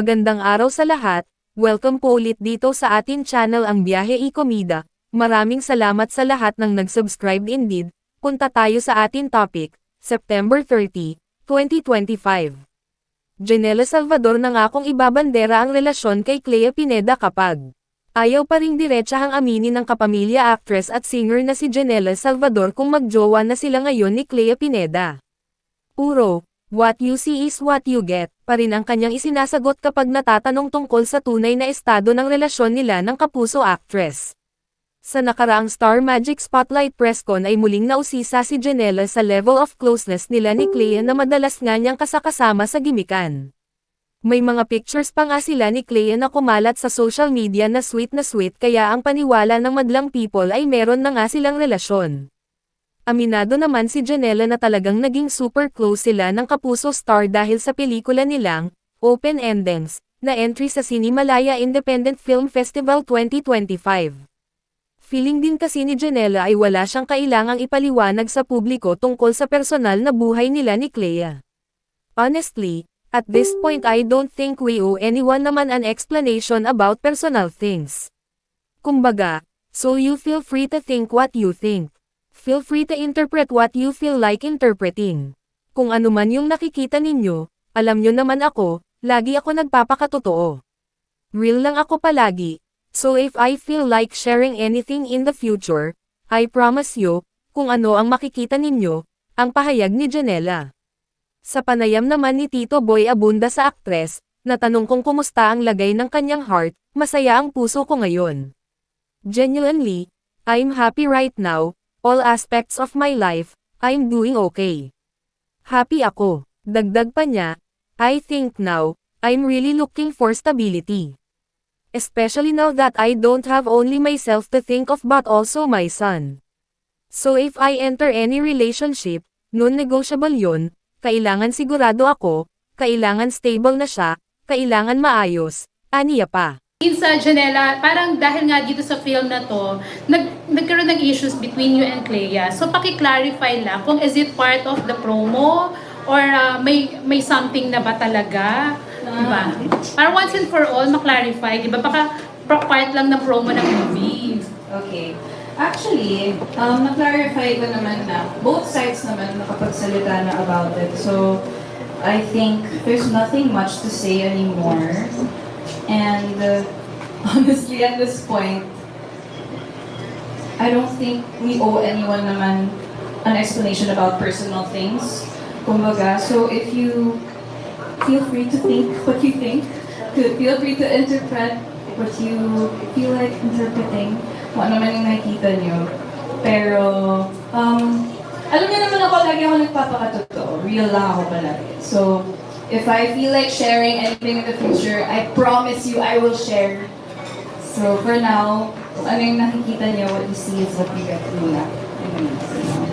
Magandang araw sa lahat, welcome po ulit dito sa atin channel ang Biyahe y Komida. Maraming salamat sa lahat ng nag-subscribe indeed. Punta tayo sa atin topic, September 30, 2025. Janelle Salvador na nga kung ibabandera ang relasyon kay Clea Pineda kapag ayaw pa ring diretsahang aminin ng kapamilya actress at singer na si Janelle Salvador kung magjowa na sila ngayon ni Clea Pineda. Puro, what you see is what you get, pa rin ang kanyang isinasagot kapag natatanong tungkol sa tunay na estado ng relasyon nila ng kapuso actress. Sa nakaraang Star Magic Spotlight Press Con ay muling nausisa si Janelle sa level of closeness nila ni Clea na madalas nga niyang kasakasama sa gimikan. May mga pictures pa nga sila ni Clea na kumalat sa social media na sweet kaya ang paniwala ng madlang people ay meron na nga silang relasyon. Aminado naman si Janelle na talagang naging super close sila ng kapuso star dahil sa pelikula nilang, Open Endings, na entry sa Cinemalaya Independent Film Festival 2025. Feeling din kasi ni Janelle ay wala siyang kailangang ipaliwanag sa publiko tungkol sa personal na buhay nila ni Clea. Honestly, at this point I don't think we owe anyone naman an explanation about personal things. Kumbaga, so you feel free to think what you think. Feel free to interpret what you feel like interpreting. Kung ano man yung nakikita ninyo, alam nyo naman ako, lagi ako nagpapakatotoo. Real lang ako palagi, so if I feel like sharing anything in the future, I promise you, kung ano ang makikita ninyo, ang pahayag ni Janelle. Sa panayam naman ni Tito Boy Abunda sa aktres, natanong kung kumusta ang lagay ng kanyang heart, masaya ang puso ko ngayon. Genuinely, I'm happy right now. All aspects of my life, I'm doing okay. Happy ako. Dagdag pa niya, I think now, I'm really looking for stability. Especially now that I don't have only myself to think of but also my son. So if I enter any relationship, non-negotiable yun, kailangan sigurado ako, kailangan stable na siya, kailangan maayos, aniya pa. Sa Janelle, parang dahil nga dito sa film na to, nagkaroon ng issues between you and Clea. So paki-clarify lang kung is it part of the promo or may something na ba talaga? Diba? Para once and for all, ma-clarify. Diba? Baka part lang ng promo ng movie. Okay. Actually, na-clarify ko naman na both sides naman nakapagsalita na about it. So, I think there's nothing much to say anymore. And honestly, at this point, I don't think we owe anyone naman an explanation about personal things. Kumbaga, so if you feel free to think what you think, feel free to interpret what you feel like interpreting, kung ano man yung nakikita nyo. Pero, alam niyo naman ako, lagi ako nagpapakatotoo. Real lang ako palagi. So, if I feel like sharing anything in the future, I promise you I will share. So for now, kung ano yung nakikita niyo, what you see is what you get muna.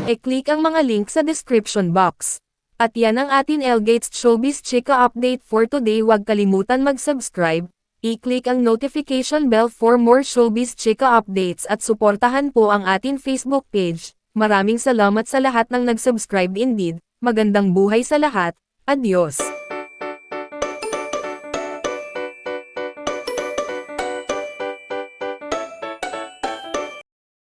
E-click ang mga link sa description box. At yan ang atin Elgates Showbiz Chika Update for today. Huwag kalimutan mag-subscribe, i-click ang notification bell for more Showbiz Chika updates at suportahan po ang atin Facebook page. Maraming salamat sa lahat ng nag-subscribe indeed. Magandang buhay sa lahat. Adios!